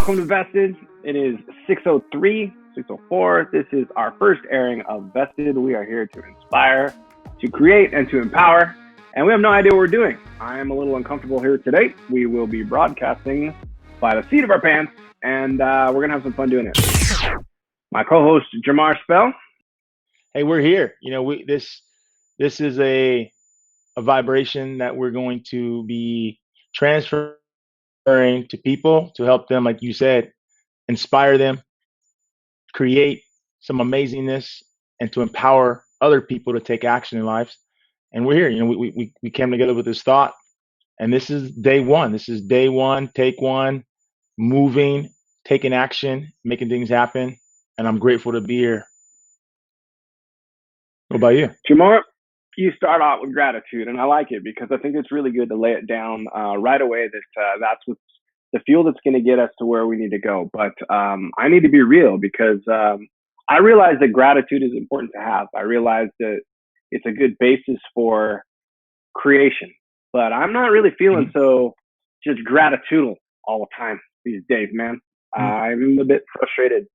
Welcome to Vested. It is 6:03, 6:04. This is our first airing of Vested. We are here to inspire, to create, and to empower. And we have no idea what we're doing. I am a little uncomfortable here today. We will be broadcasting by the seat of our pants, and we're going to have some fun doing it. My co-host, Jamar Spell. Hey, we're here. This is a vibration that we're going to be transferring to people to help them, like you said, inspire them, create some amazingness, and to empower other people to take action in lives. And we're here. We came together with this thought, and this is day one. This is day one, take one, moving, taking action, making things happen. And I'm grateful to be here. What about you? Jamar, you start out with gratitude, and I like it because I think it's really good to lay it down right away that that's what's the fuel that's going to get us to where we need to go. But I need to be real because I realize that gratitude is important to have. I realize that it's a good basis for creation, but I'm not really feeling so just gratitudinal all the time these days, man. I'm a bit frustrated.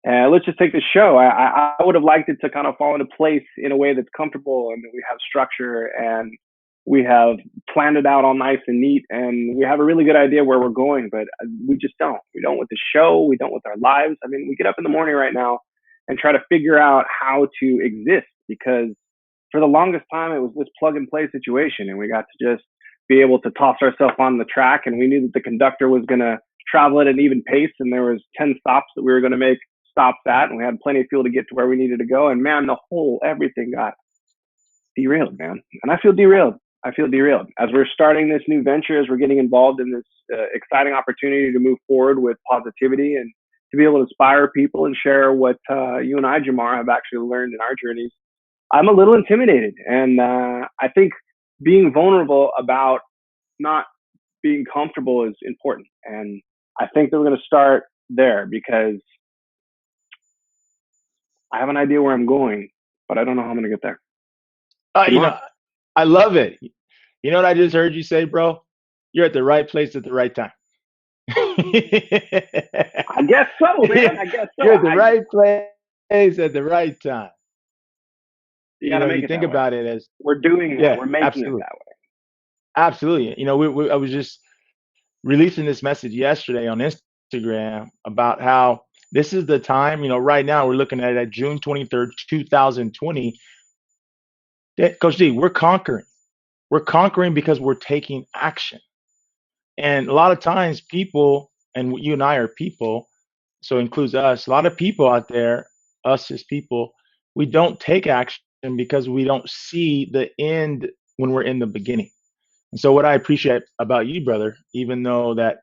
Let's just take the show. I would have liked it to kind of fall into place in a way that's comfortable and that we have structure and we have planned it out all nice and neat and we have a really good idea where we're going, but we just don't. We don't with the show. We don't with our lives. I mean, we get up in the morning right now and try to figure out how to exist because for the longest time it was this plug and play situation and we got to just be able to toss ourselves on the track and we knew that the conductor was going to travel at an even pace and there was 10 stops that we were going to make stops at and we had plenty of fuel to get to where we needed to go and man, everything got derailed, man. And I feel derailed as we're starting this new venture, as we're getting involved in this exciting opportunity to move forward with positivity and to be able to inspire people and share what you and I, Jamar, have actually learned in our journeys. I'm a little intimidated and I think being vulnerable about not being comfortable is important. And I think that we're going to start there because I have an idea where I'm going, but I don't know how I'm going to get there. I love it. You know what I just heard you say, bro? You're at the right place at the right time. I guess so, man. I guess so. You're at the right place at the right time. You think about it as we're doing that. We're making it that way. Absolutely. I was just releasing this message yesterday on Instagram about how this is the time, right now we're looking at June 23rd, 2020. Coach D, we're conquering. We're conquering because we're taking action. And a lot of times people, and you and I are people, so it includes us, a lot of people out there, us as people, we don't take action because we don't see the end when we're in the beginning. And so what I appreciate about you, brother, even though that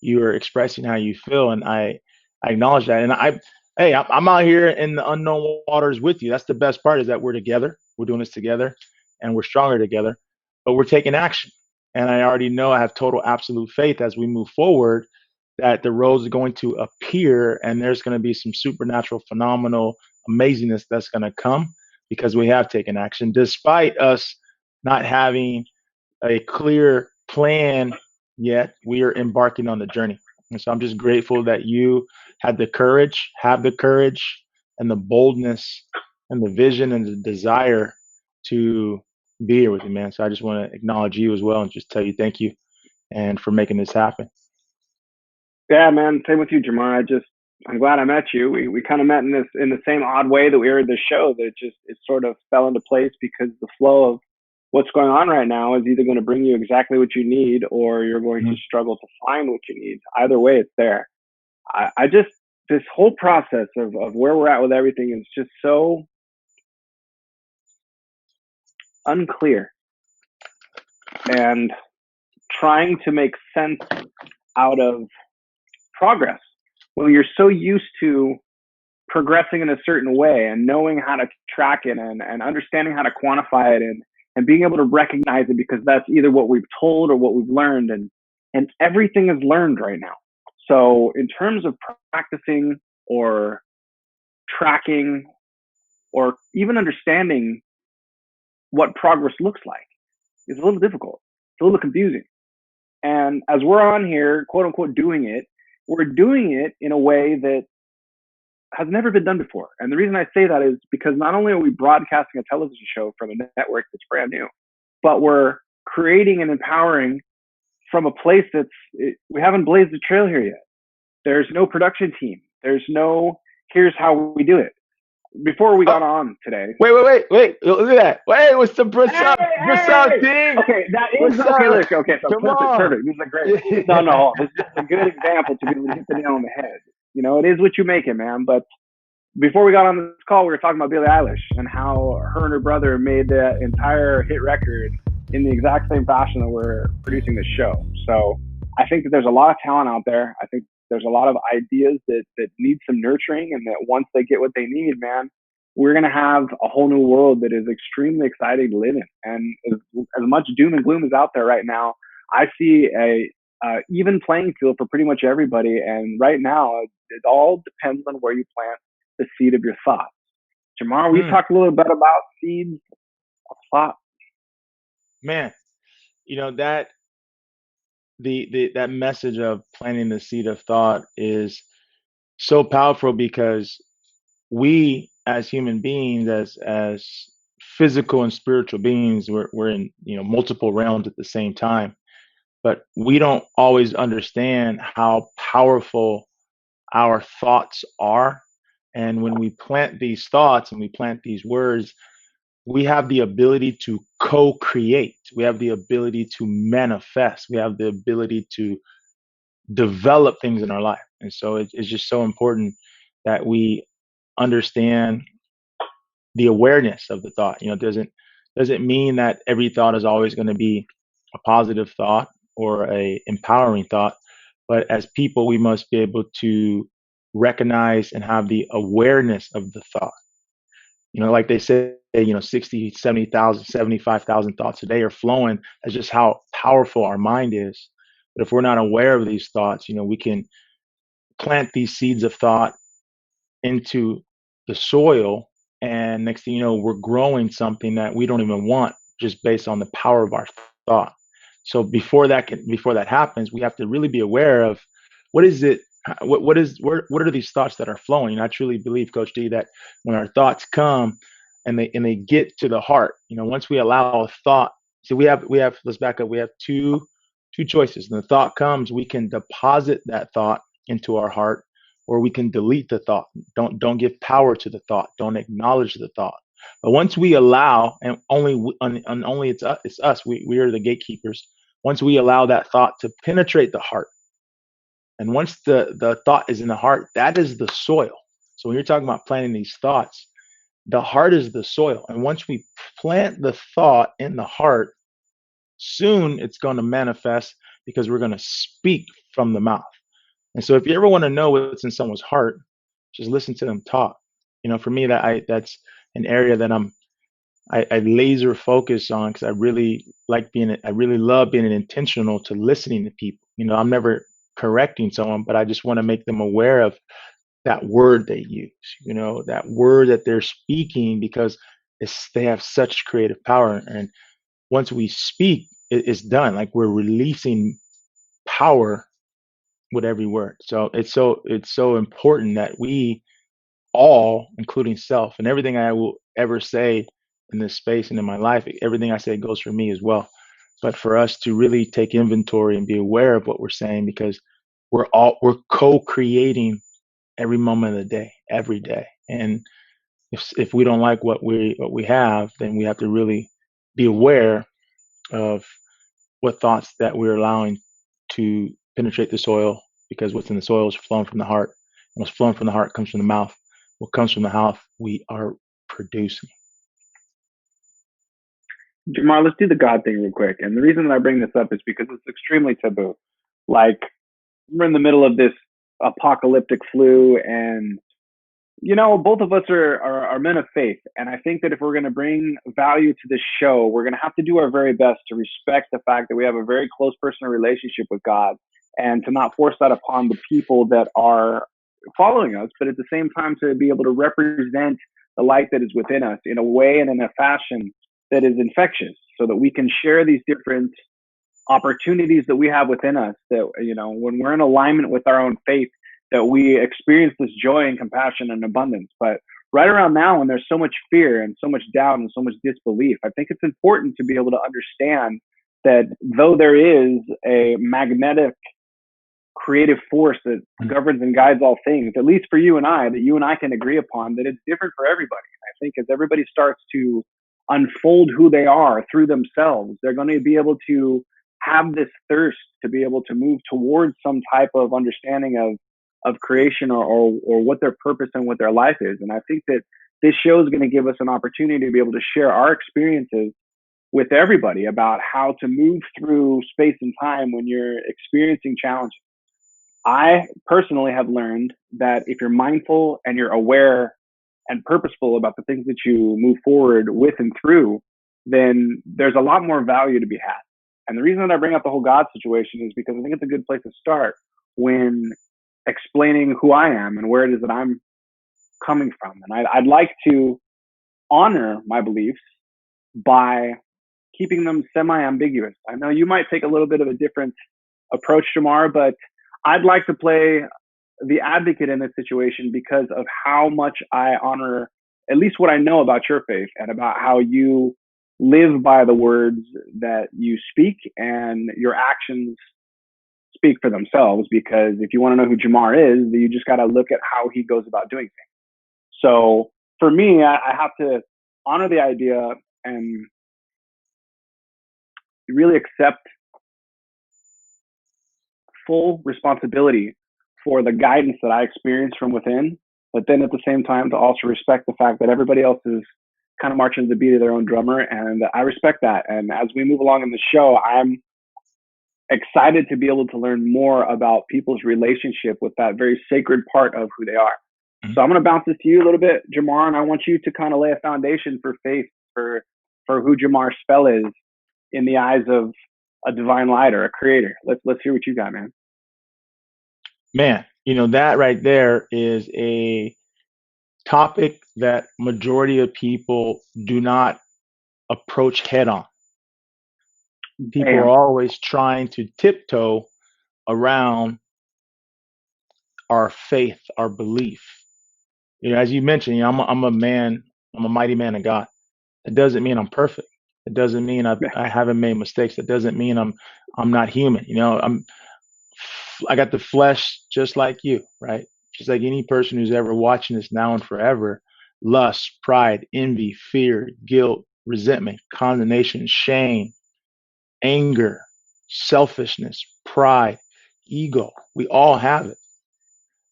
you are expressing how you feel, and I acknowledge that. And I'm out here in the unknown waters with you. That's the best part is that we're together. We're doing this together and we're stronger together, but we're taking action. And I already know I have total absolute faith as we move forward that the roads are going to appear and there's going to be some supernatural, phenomenal amazingness that's going to come because we have taken action despite us not having a clear plan yet. We are embarking on the journey. And so I'm just grateful that you have the courage and the boldness and the vision and the desire to be here with you, man. So I just want to acknowledge you as well and just tell you thank you and for making this happen. Yeah, man. Same with you, Jamar. I'm glad I met you. We kind of met in the same odd way that we were at this show that it sort of fell into place because the flow of what's going on right now is either going to bring you exactly what you need or you're going to struggle to find what you need. Either way, it's there. This whole process of where we're at with everything is just so unclear and trying to make sense out of progress when you're so used to progressing in a certain way and knowing how to track it and understanding how to quantify it and being able to recognize it because that's either what we've told or what we've learned and everything is learned right now. So in terms of practicing or tracking or even understanding what progress looks like is a little difficult. It's a little confusing. And as we're on here, quote unquote, doing it, we're doing it in a way that has never been done before. And the reason I say that is because not only are we broadcasting a television show from a network that's brand new, but we're creating and empowering from a place we haven't blazed a trail here yet. There's no production team. There's no, here's how we do it. Before we Oh, got on today, wait. Look at that. Wait, what's hey, up? What's up, hey, King? okay, that is What's okay. up? Look, okay, so Come perfect, on. perfect. This is a great. No, no, this is a good example to be able to hit the nail on the head. You know, it is what you make it, man. But before we got on this call, we were talking about Billie Eilish and how her and her brother made the entire hit record in the exact same fashion that we're producing this show. So I think that there's a lot of talent out there. I think there's a lot of ideas that need some nurturing, and that once they get what they need, man, we're going to have a whole new world that is extremely exciting to live in. And as much doom and gloom is out there right now, I see a even playing field for pretty much everybody. And right now, it all depends on where you plant the seed of your thoughts. Jamar, will you Mm, talk a little bit about seeds of thought? man, that that message of planting the seed of thought is so powerful because we as human beings, as physical and spiritual beings, we're in multiple realms at the same time, but we don't always understand how powerful our thoughts are. And when we plant these thoughts and we plant these words, we have the ability to co-create, we have the ability to manifest, we have the ability to develop things in our life. And so it's just so important that we understand the awareness of the thought. It doesn't mean that every thought is always going to be a positive thought or a empowering thought, but as people, we must be able to recognize and have the awareness of the thought. Like they say, 60, 70,000, 75,000 thoughts a day are flowing. That's just how powerful our mind is. But if we're not aware of these thoughts, we can plant these seeds of thought into the soil, and next thing you know, we're growing something that we don't even want, just based on the power of our thought. So before that happens, we have to really be aware of what is it, what are these thoughts that are flowing. And I truly believe, Coach D, that when our thoughts come and they get to the heart, once we allow a thought, so we have let's back up. We have two choices. When the thought comes, we can deposit that thought into our heart, or we can delete the thought. Don't give power to the thought. Don't acknowledge the thought. But once we allow, and only it's us. We are the gatekeepers. Once we allow that thought to penetrate the heart, and once the thought is in the heart, that is the soil. So when you're talking about planting these thoughts, the heart is the soil. And once we plant the thought in the heart, soon it's going to manifest, because we're going to speak from the mouth. And so if you ever want to know what's in someone's heart, just listen to them talk. For me, that's an area that I laser focus on, because I really love being intentional to listening to people. I'm never correcting someone, but I just want to make them aware of that word they use, that word that they're speaking, because they have such creative power. And once we speak, it's done. Like, we're releasing power with every word. So it's so important that we all, including self, and everything I will ever say in this space and in my life, everything I say goes for me as well. But for us to really take inventory and be aware of what we're saying, because we're co-creating every moment of the day, every day. And if we don't like what we have, then we have to really be aware of what thoughts that we're allowing to penetrate the soil, because what's in the soil is flowing from the heart. And what's flowing from the heart comes from the mouth. What comes from the mouth, we are producing. Jamar, let's do the God thing real quick. And the reason that I bring this up is because it's extremely taboo. Like, we're in the middle of this apocalyptic flu, and both of us are men of faith. And I think that if we're going to bring value to this show, we're going to have to do our very best to respect the fact that we have a very close personal relationship with God, and to not force that upon the people that are following us, but at the same time to be able to represent the light that is within us in a way and in a fashion that is infectious, so that we can share these different opportunities that we have within us, that, when we're in alignment with our own faith, that we experience this joy and compassion and abundance. But right around now, when there's so much fear and so much doubt and so much disbelief, I think it's important to be able to understand that though there is a magnetic creative force that governs and guides all things, at least for you and I, that you and I can agree upon, that it's different for everybody. I think as everybody starts to unfold who they are through themselves, they're going to be able to have this thirst to be able to move towards some type of understanding of creation, or what their purpose and what their life is. And I think that this show is going to give us an opportunity to be able to share our experiences with everybody about how to move through space and time when you're experiencing challenges. I personally have learned that if you're mindful and you're aware and purposeful about the things that you move forward with and through, then there's a lot more value to be had. And the reason that I bring up the whole God situation is because I think it's a good place to start when explaining who I am and where it is that I'm coming from. And I'd like to honor my beliefs by keeping them semi-ambiguous. I know you might take a little bit of a different approach, Jamar, but I'd like to play the advocate in this situation because of how much I honor at least what I know about your faith and about how you live by the words that you speak, and your actions speak for themselves. Because if you want to know who Jamar is, you just got to look at how he goes about doing things. So for me, I have to honor the idea and really accept full responsibility for the guidance that I experience from within, but then at the same time to also respect the fact that everybody else is kind of marching to the beat of their own drummer, and I respect that. And as we move along in the show, I'm excited to be able to learn more about people's relationship with that very sacred part of who they are. So I'm going to bounce this to you a little bit, Jamar, and I want you to kind of lay a foundation for faith, for who Jamar Spell is in the eyes of a divine light or a creator. Let's hear what you got, man. Man, that right there is a topic that majority of people do not approach head on. People are Bam. always trying to tiptoe around our faith, our belief. As you mentioned, I'm a man, I'm a mighty man of God. It doesn't mean I'm perfect. It doesn't mean I haven't made mistakes. It doesn't mean I'm not human. I got the flesh just like you, right? Just like any person who's ever watching this now and forever. Lust, pride, envy, fear, guilt, resentment, condemnation, shame, anger, selfishness, pride, ego. We all have it,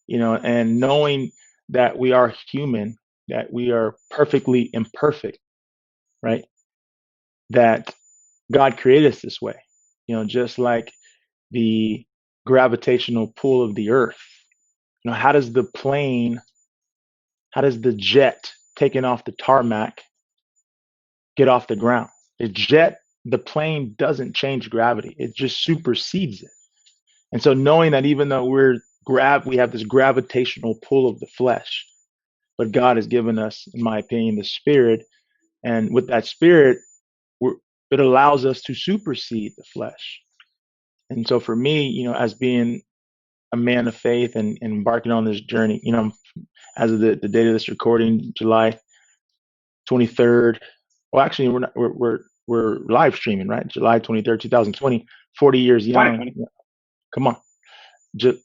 and knowing that we are human, that we are perfectly imperfect, right? That God created us this way, just like the gravitational pull of the earth. How does the jet taking off the tarmac get off the ground? The plane doesn't change gravity. It just supersedes it. And so knowing that even though we have this gravitational pull of the flesh, but God has given us, in my opinion, the spirit. And with that spirit, it allows us to supersede the flesh. And so for me, as being a man of faith and embarking on this journey, as of the date of this recording, July 23rd. Well, actually, we're live streaming, right? July 23rd, 2020, 40 years young. Come on. Just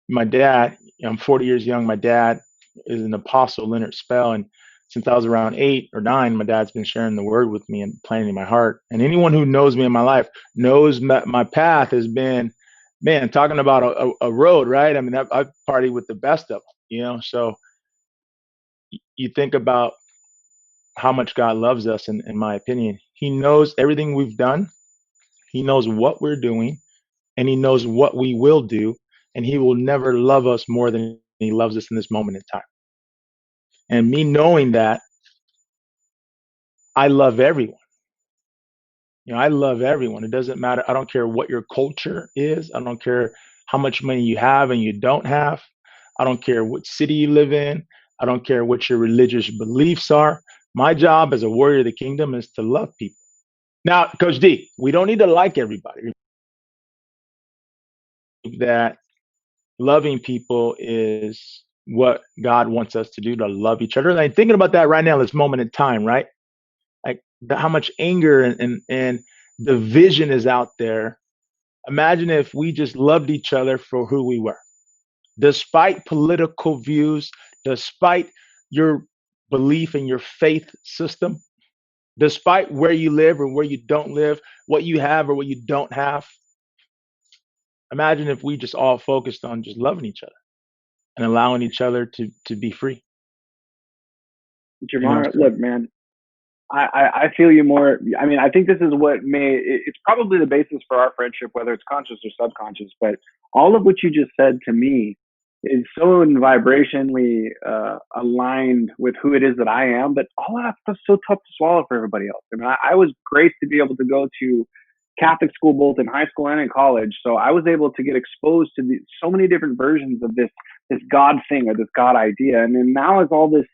my dad, I'm 40 years young. My dad is an apostle, Leonard Spell. And since I was around 8 or 9, my dad's been sharing the word with me and planting in my heart. And anyone who knows me in my life knows my path has been, man, talking about a road, right? I mean, I've partied with the best of them, So you think about how much God loves us, in my opinion. He knows everything we've done. He knows what we're doing, and he knows what we will do, and he will never love us more than he loves us in this moment in time. And me knowing that, I love everyone. I love everyone. It doesn't matter. I don't care what your culture is. I don't care how much money you have and you don't have. I don't care what city you live in. I don't care what your religious beliefs are. My job as a warrior of the kingdom is to love people. Now, Coach D, we don't need to like everybody. that loving people is what God wants us to do, to love each other. Like thinking about that right now, this moment in time, right? Like how much anger and division is out there. Imagine if we just loved each other for who we were, despite political views, despite your belief in your faith system, despite where you live or where you don't live, what you have or what you don't have. Imagine if we just all focused on just loving each other and allowing each other to be free. You know, Jamar, so look, man, I feel you more. I mean, I think this is what it's probably the basis for our friendship, whether it's conscious or subconscious. But all of what you just said to me is so in vibrationally aligned with who it is that I am. But all of that stuff's so tough to swallow for everybody else. I mean, I was graced to be able to go to Catholic school both in high school and in college, so I was able to get exposed to so many different versions of this God thing or this God idea. And then now as all this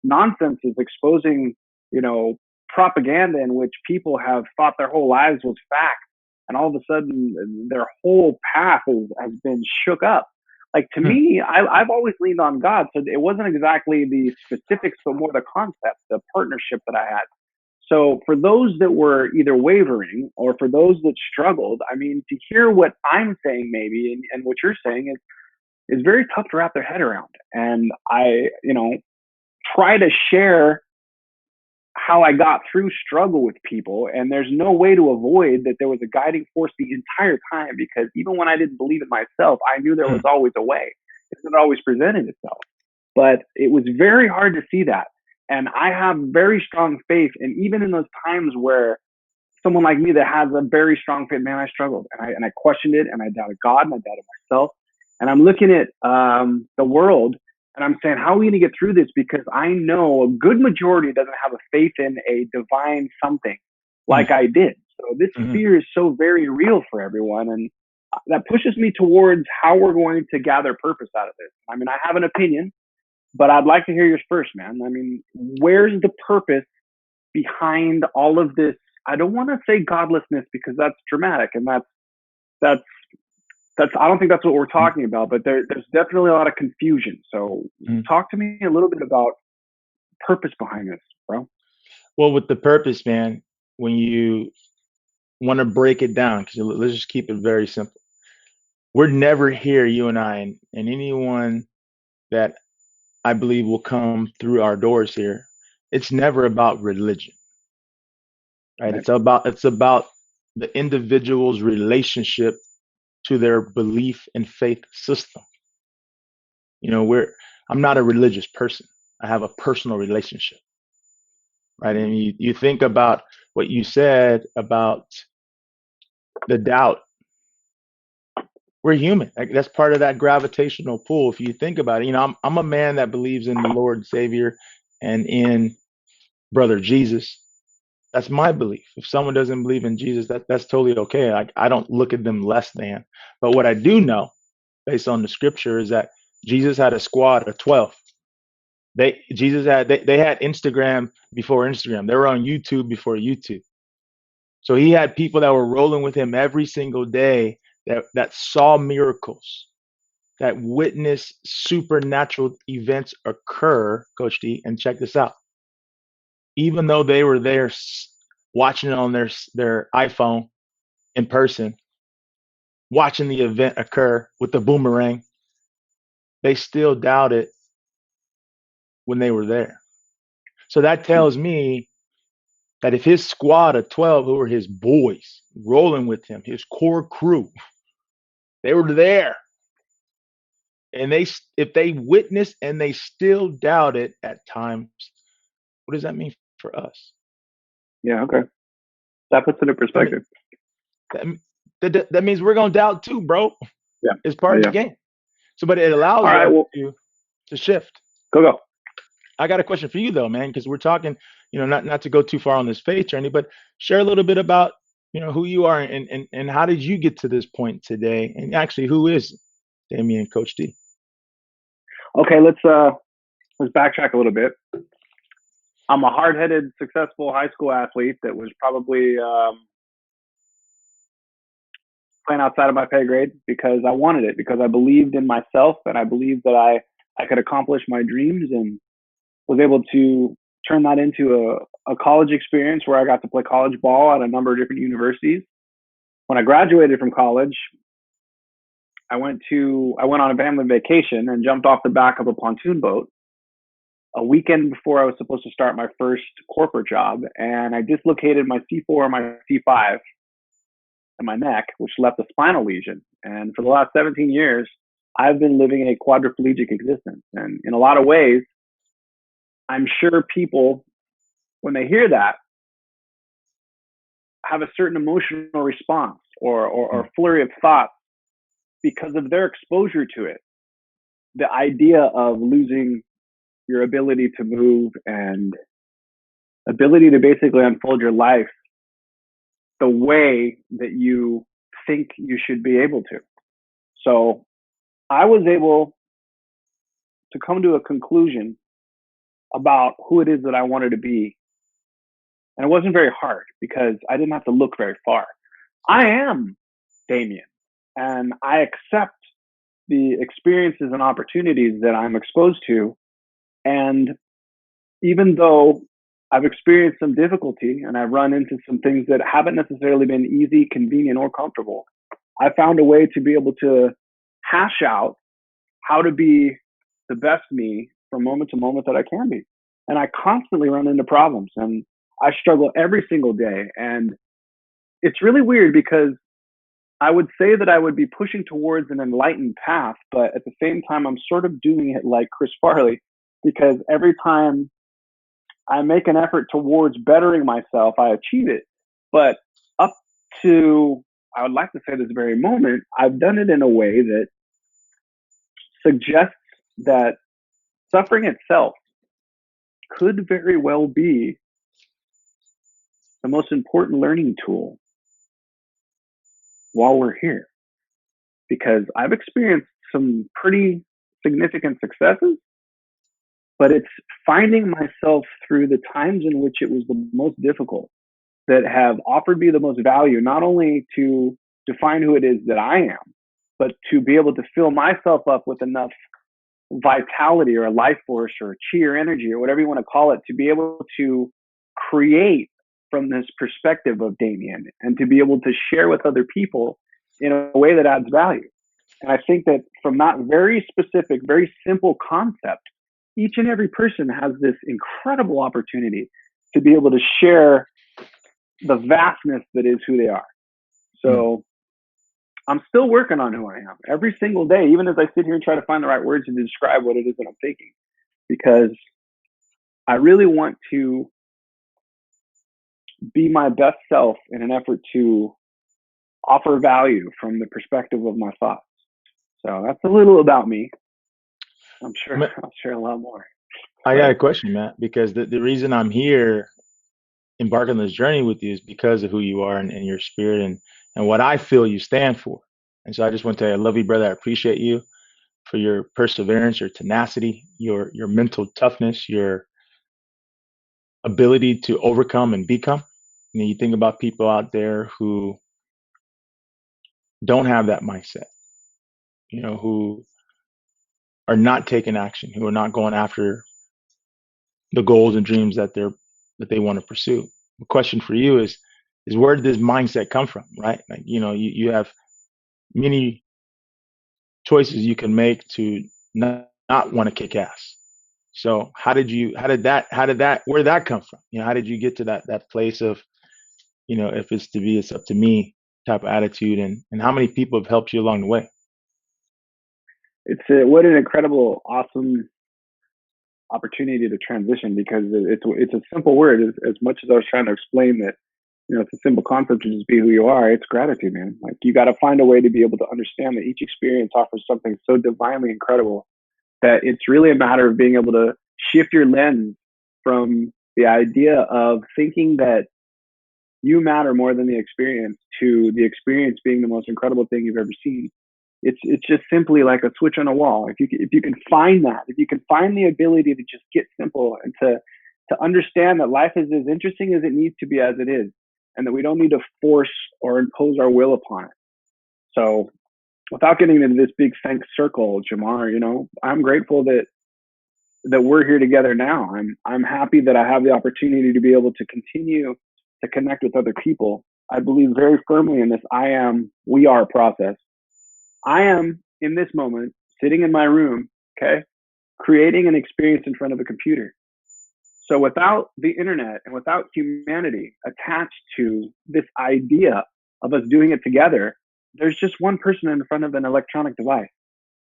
nonsense is exposing, you know, propaganda in which people have thought their whole lives was fact, and all of a sudden their whole path has been shook up. Like to hmm, me, I've always leaned on God, so it wasn't exactly the specifics, but more the concept, the partnership that I had. So for those that were either wavering or for those that struggled, I mean, to hear what I'm saying maybe and what you're saying is very tough to wrap their head around. And I, try to share how I got through struggle with people. And there's no way to avoid that there was a guiding force the entire time, because even when I didn't believe it myself, I knew there was hmm, always a way. It not always presented itself. But it was very hard to see that. And I have very strong faith. And even in those times where someone like me that has a very strong faith, man, I struggled and I questioned it and I doubted God and I doubted myself. And I'm looking at the world and I'm saying, how are we going to get through this? Because I know a good majority doesn't have a faith in a divine something hmm, like I did. So this hmm. fear is so very real for everyone. And that pushes me towards how we're going to gather purpose out of this. I mean, I have an opinion, but I'd like to hear yours first, man. I mean, where's the purpose behind all of this? I don't want to say godlessness because that's dramatic and that's I don't think that's what we're talking about, but there's definitely a lot of confusion. So Hmm. talk to me a little bit about purpose behind this, bro. Well, with the purpose, man, when you want to break it down, because let's just keep it very simple. We're never here, you and I, and anyone that I believe will come through our doors here. It's never about religion, right? Right. It's about the individual's relationship to their belief and faith system. You know, I'm not a religious person. I have a personal relationship, right? Mm-hmm. And you think about what you said about the doubt. We're human. Like, that's part of that gravitational pull. If you think about it, I'm a man that believes in the Lord and Savior and in brother Jesus. That's my belief. If someone doesn't believe in Jesus, that's totally okay. I don't look at them less than. But what I do know, based on the scripture, is that Jesus had a squad of 12. They had Instagram before Instagram. They were on YouTube before YouTube. So he had people that were rolling with him every single day that saw miracles, that witnessed supernatural events occur, Coach D. And check this out. Even though they were there watching it on their iPhone in person, watching the event occur with the boomerang, they still doubted when they were there. So that tells me that if his squad of 12, who were his boys rolling with him, his core crew, they were there, and if they witnessed and they still doubted at times, what does that mean for us? Yeah. Okay. That puts it in That mean, perspective. that, that means we're gonna doubt too, bro. Yeah. It's Yeah. part of the Yeah. game. So, but it All allows right. us Well, to shift. go. I got a question for you though, man, because we're talking, not to go too far on this faith journey, but share a little bit about, who you are and how did you get to this point today? And actually, who is Damian Coach D? Okay. Let's backtrack a little bit. I'm a hard-headed, successful high school athlete that was probably playing outside of my pay grade because I wanted it, because I believed in myself and I believed that I could accomplish my dreams, and was able to turn that into a college experience where I got to play college ball at a number of different universities. When I graduated from college, I went on a family vacation and jumped off the back of a pontoon boat a weekend before I was supposed to start my first corporate job, and I dislocated my C4 and my C5 in my neck, which left a spinal lesion. And for the last 17 years, I've been living a quadriplegic existence. And in a lot of ways, I'm sure people, when they hear that, have a certain emotional response or flurry of thoughts because of their exposure to it. The idea of losing your ability to move and ability to basically unfold your life the way that you think you should be able to. So I was able to come to a conclusion about who it is that I wanted to be. And it wasn't very hard because I didn't have to look very far. I am Damien, and I accept the experiences and opportunities that I'm exposed to. And even though I've experienced some difficulty and I've run into some things that haven't necessarily been easy, convenient, or comfortable, I found a way to be able to hash out how to be the best me from moment to moment that I can be. And I constantly run into problems and I struggle every single day. And it's really weird because I would say that I would be pushing towards an enlightened path, but at the same time, I'm sort of doing it like Chris Farley because every time I make an effort towards bettering myself, I achieve it. But up to, I would like to say this very moment, I've done it in a way that suggests that suffering itself could very well be the most important learning tool while we're here. Because I've experienced some pretty significant successes, but it's finding myself through the times in which it was the most difficult that have offered me the most value, not only to define who it is that I am, but to be able to fill myself up with enough vitality or a life force or chi or energy or whatever you want to call it to be able to create from this perspective of Damien and to be able to share with other people in a way that adds value. And I think that from that very specific, very simple concept, each and every person has this incredible opportunity to be able to share the vastness that is who they are. Mm. So I'm still working on who I am every single day, even as I sit here and try to find the right words to describe what it is that I'm thinking, because I really want to be my best self in an effort to offer value from the perspective of my thoughts. So that's a little about me. I'm sure Ma- I'll share a lot more, I got but a question, Matt, because the reason I'm here embarking on this journey with you is because of who you are and your spirit and what I feel you stand for. And so I just want to tell you, I love you, brother. I appreciate you for your perseverance, your tenacity, your mental toughness, your ability to overcome and become. You think about people out there who don't have that mindset, who are not taking action, who are not going after the goals and dreams that they want to pursue. The question for you is where did this mindset come from, right? Like, you have many choices you can make to not want to kick ass. So how did that, where did that come from? How did you get to that place of, if it's to be, it's up to me type of attitude, and how many people have helped you along the way? what an incredible, awesome opportunity to transition because it's a simple word. As much as I was trying to explain that, it's a simple concept to just be who you are. It's gratitude, man. Like you got to find a way to be able to understand that each experience offers something so divinely incredible that it's really a matter of being able to shift your lens from the idea of thinking that you matter more than the experience to the experience being the most incredible thing you've ever seen. It's just simply like a switch on a wall. If you can find that, if you can find the ability to just get simple and to understand that life is as interesting as it needs to be as it is, and that we don't need to force or impose our will upon it. So without getting into this big thanks circle, Jamar, I'm grateful that we're here together now. I'm happy that I have the opportunity to be able to continue to connect with other people. I believe very firmly in this we are process. I am in this moment sitting in my room, okay, creating an experience in front of a computer. So without the internet and without humanity attached to this idea of us doing it together, there's just one person in front of an electronic device.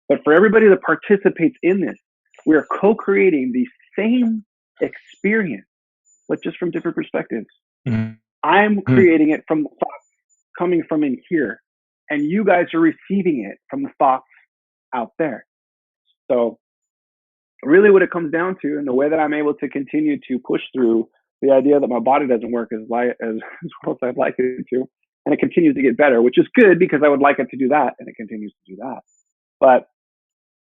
But for everybody that participates in this, we are co-creating the same experience, but just from different perspectives. I'm creating it from the thoughts coming from in here, and you guys are receiving it from the thoughts out there. So really what it comes down to, and the way that I'm able to continue to push through the idea that my body doesn't work as well as I'd like it to, and it continues to get better, which is good because I would like it to do that, and it continues to do that. But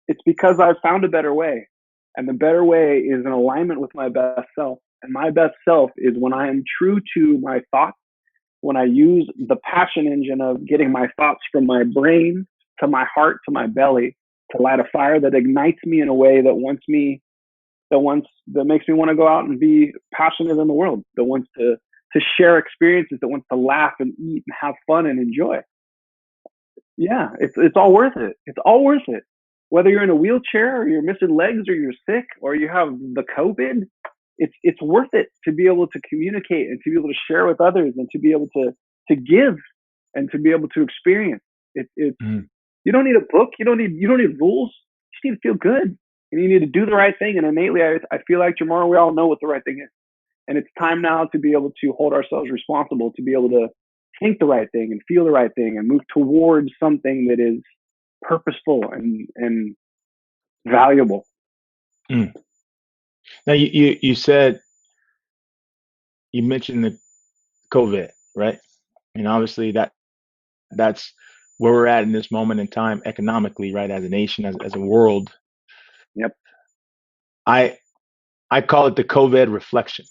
it's because I've found a better way, and the better way is in alignment with my best self. And my best self is when I am true to my thoughts, when I use the passion engine of getting my thoughts from my brain to my heart to my belly to light a fire that ignites me in a way that that makes me want to go out and be passionate in the world, that wants to share experiences, that wants to laugh and eat and have fun and enjoy. Yeah, it's all worth it. It's all worth it. Whether you're in a wheelchair or you're missing legs or you're sick or you have the COVID, it's worth it to be able to communicate and to be able to share with others and to be able to give and to be able to experience. It's You don't need a book. You don't need rules. You just need to feel good, and you need to do the right thing. And innately, I feel like, Jamar, we all know what the right thing is, and it's time now to be able to hold ourselves responsible, to be able to think the right thing and feel the right thing and move towards something that is purposeful and valuable. Now you said, you mentioned the COVID, right? And obviously that's where we're at in this moment in time economically, right? As a nation, as a world. Yep. I call it the COVID reflection,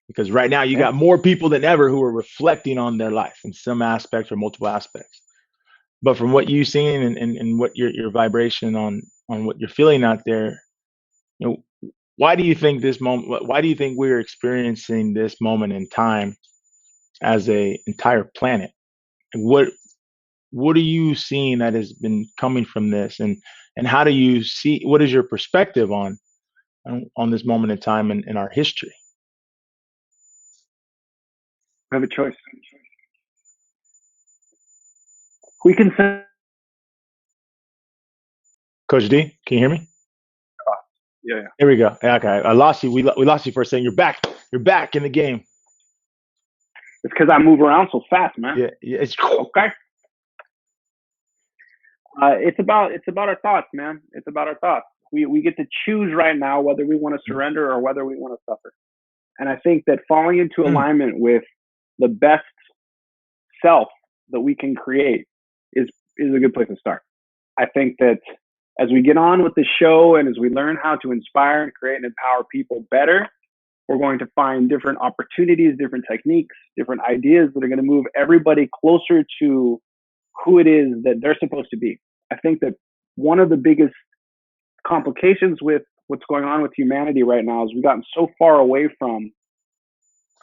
because right now you got more people than ever who are reflecting on their life in some aspect or multiple aspects. But from what you've seen and what your vibration on what you're feeling out there, why do you think this moment? Why do you think we're experiencing this moment in time as a entire planet? What are you seeing that has been coming from this, and how do you see? What is your perspective on this moment in time in our history? We have a choice. We can say, Coach D, can you hear me? yeah. Here we go. Okay, I lost you. We lost you for a second. You're back. You're back in the game. It's because I move around so fast, man. Yeah. It's okay. It's about our thoughts, man. It's about our thoughts. We get to choose right now whether we want to surrender or whether we want to suffer. And I think that falling into alignment with the best self that we can create is a good place to start. I think that as we get on with the show and as we learn how to inspire and create and empower people better, we're going to find different opportunities, different techniques, different ideas that are going to move everybody closer to who it is that they're supposed to be. I think that one of the biggest complications with what's going on with humanity right now is we've gotten so far away from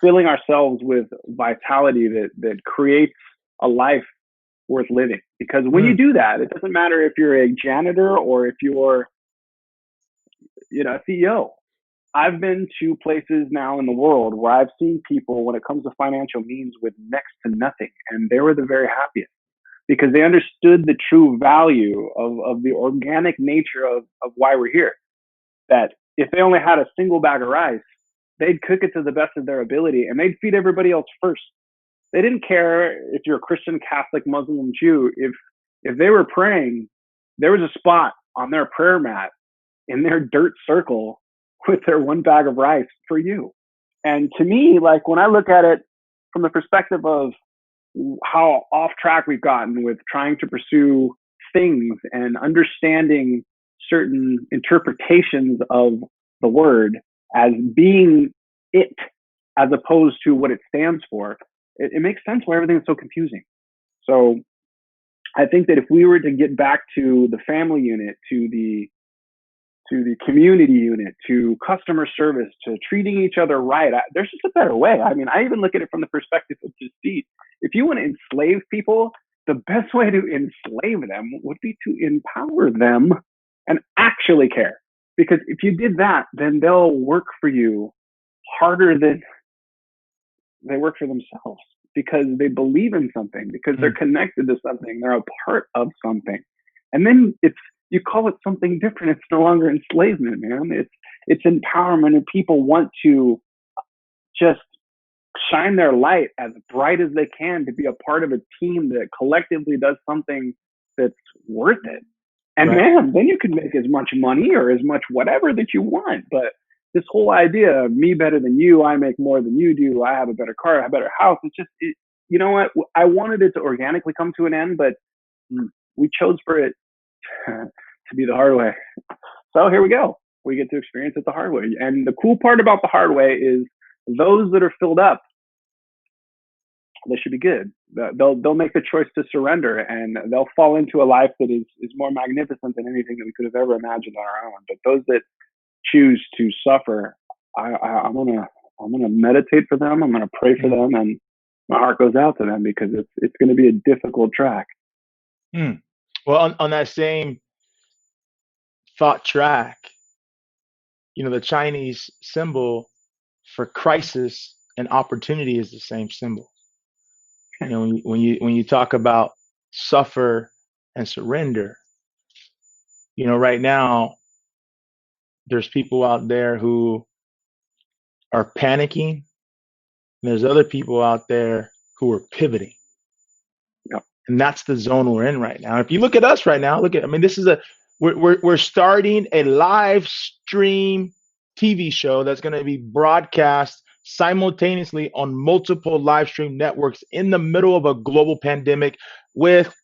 filling ourselves with vitality that creates a life worth living. Because when you do that, it doesn't matter if you're a janitor or if you're, a CEO. I've been to places now in the world where I've seen people, when it comes to financial means, with next to nothing, and they were the very happiest because they understood the true value of the organic nature of why we're here. That if they only had a single bag of rice, they'd cook it to the best of their ability and they'd feed everybody else first. They didn't care if you're a Christian, Catholic, Muslim, Jew. If they were praying, there was a spot on their prayer mat in their dirt circle with their one bag of rice for you. And to me, like when I look at it from the perspective of how off track we've gotten with trying to pursue things and understanding certain interpretations of the word as being it, as opposed to what it stands for, it makes sense why everything is so confusing. So I think that if we were to get back to the family unit, to the community unit, to customer service, to treating each other right, there's just a better way. I mean, I even look at it from the perspective of just see, if you want to enslave people, the best way to enslave them would be to empower them and actually care. Because if you did that, then they'll work for you harder than they work for themselves because they believe in something, because they're Mm, connected to something, they're a part of something. And then it's you call it something different. It's no longer enslavement, man. It's empowerment, and people want to just shine their light as bright as they can to be a part of a team that collectively does something that's worth it. And right. man, then you can make as much money or as much whatever that you want. But this whole idea of me better than you, I make more than you do, I have a better car, I have a better house, it's just, you know what? I wanted it to organically come to an end, but we chose for it to be the hard way. So here we go. We get to experience it the hard way. And the cool part about the hard way is those that are filled up, they should be good. They'll make the choice to surrender, and they'll fall into a life that is more magnificent than anything that we could have ever imagined on our own. But those that choose to suffer, I'm gonna meditate for them. I'm gonna pray for Mm, them, and my heart goes out to them because it's going to be a difficult track. mm. Well, on that same thought track, the Chinese symbol for crisis and opportunity is the same symbol. When you talk about suffer and surrender, right now there's people out there who are panicking, and there's other people out there who are pivoting. Yeah. And that's the zone we're in right now. If you look at us right now, I mean, we're starting a live stream TV show that's going to be broadcast simultaneously on multiple live stream networks in the middle of a global pandemic with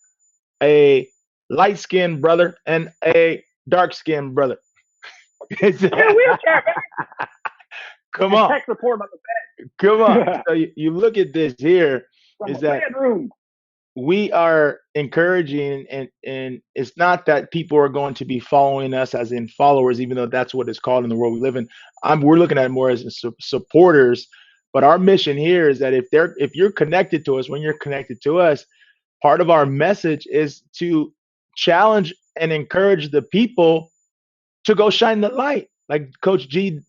a light skinned brother and a dark skinned brother. In a wheelchair, baby, Come and on, tech support on come on. the So you look at this here from is a that bedroom. we are encouraging, and it's not that people are going to be following us as in followers, even though that's what it's called in the world we live in. We're looking at it more as supporters, but our mission here is that if you're connected to us, when you're connected to us, part of our message is to challenge and encourage the people to go shine the light, like Coach D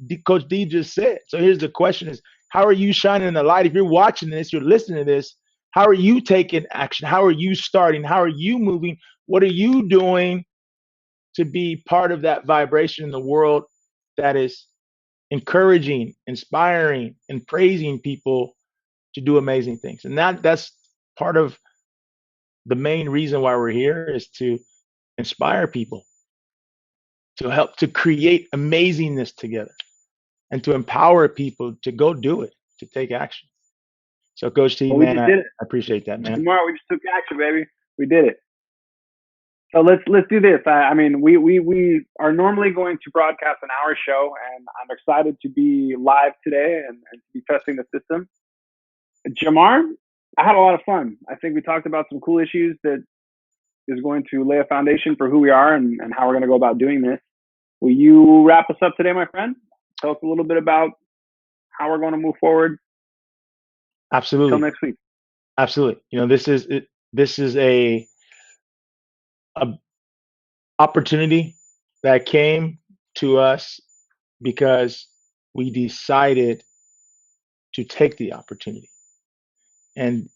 just said. So here's the question: is how are you shining the light? If you're watching this, you're listening to this. How are you taking action? How are you starting? How are you moving? What are you doing to be part of that vibration in the world that is encouraging, inspiring, and praising people to do amazing things? And that's part of the main reason why we're here is to inspire people, to help to create amazingness together, and to empower people to go do it, to take action. So, Coach T, Well, we man, just I did it appreciate that, man. tomorrow. We just took action, baby. We did it. So let's do this. I mean, we are normally going to broadcast an hour show, and I'm excited to be live today and to be testing the system. Jamar, I had a lot of fun. I think we talked about some cool issues that is going to lay a foundation for who we are and how we're going to go about doing this. Will you wrap us up today, my friend? Tell us a little bit about how we're going to move forward until Absolutely, next week. absolutely. This is a opportunity that came to us because we decided to take the opportunity. And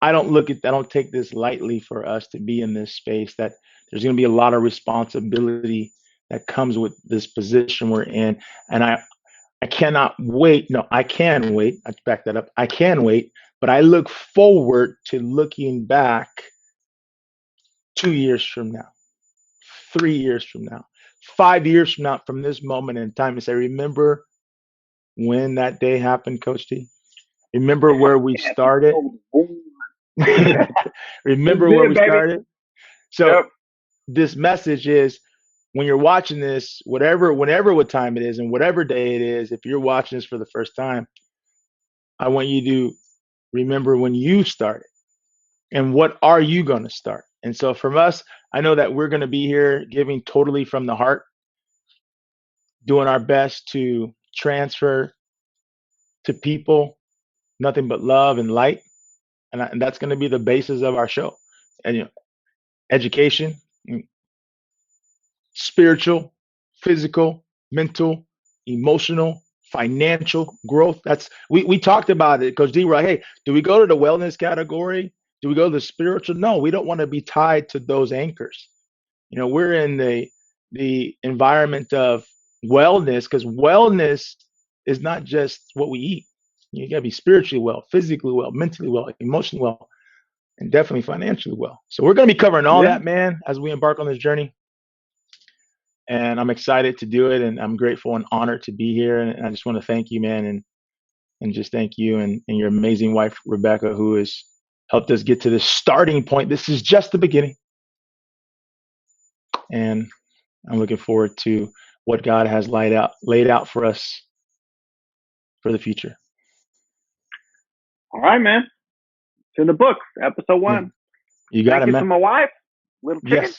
I don't take this lightly for us to be in this space, that there's going to be a lot of responsibility that comes with this position we're in. And I cannot wait. No, I can wait. I back that up. I can wait, but I look forward to looking back 2 years from now, 3 years from now, 5 years from now, from this moment in time, and say, remember when that day happened, Coach T? Remember where we Yeah, started? so boom. This Remember is where we it, baby. started? So Yep. this message is, when you're watching this, whenever what time it is and whatever day it is, if you're watching this for the first time, I want you to remember when you started, and what are you going to start? And so from us, I know that we're going to be here giving totally from the heart, doing our best to transfer to people nothing but love and light. And that's going to be the basis of our show. And education, spiritual, physical, mental, emotional, financial growth. That's we talked about it, Coach D. We're like, hey, do we go to the wellness category? Do we go to the spiritual? No, we don't want to be tied to those anchors. We're in the environment of wellness, because wellness is not just what we eat. You got to be spiritually well, physically well, mentally well, emotionally well, and definitely financially well. So we're going to be covering all Yeah. that, man, as we embark on this journey. And I'm excited to do it, and I'm grateful and honored to be here. And I just want to thank you, man, and just thank you and your amazing wife, Rebecca, who has helped us get to this starting point. This is just the beginning. And I'm looking forward to what God has laid out for us for the future. All right, man. It's in the books, episode 1. Yeah. You got Thank it, you man. to my wife, Little Chicken,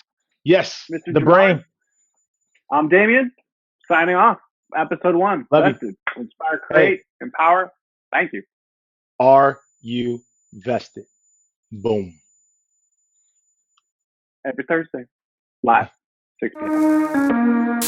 Yes. Mr. The Jamar. brain. I'm Damien, signing off. Episode 1. Love Vested. Inspire, create, empower. Thank you. Are you vested? Boom. Every Thursday, live, 6 p.m.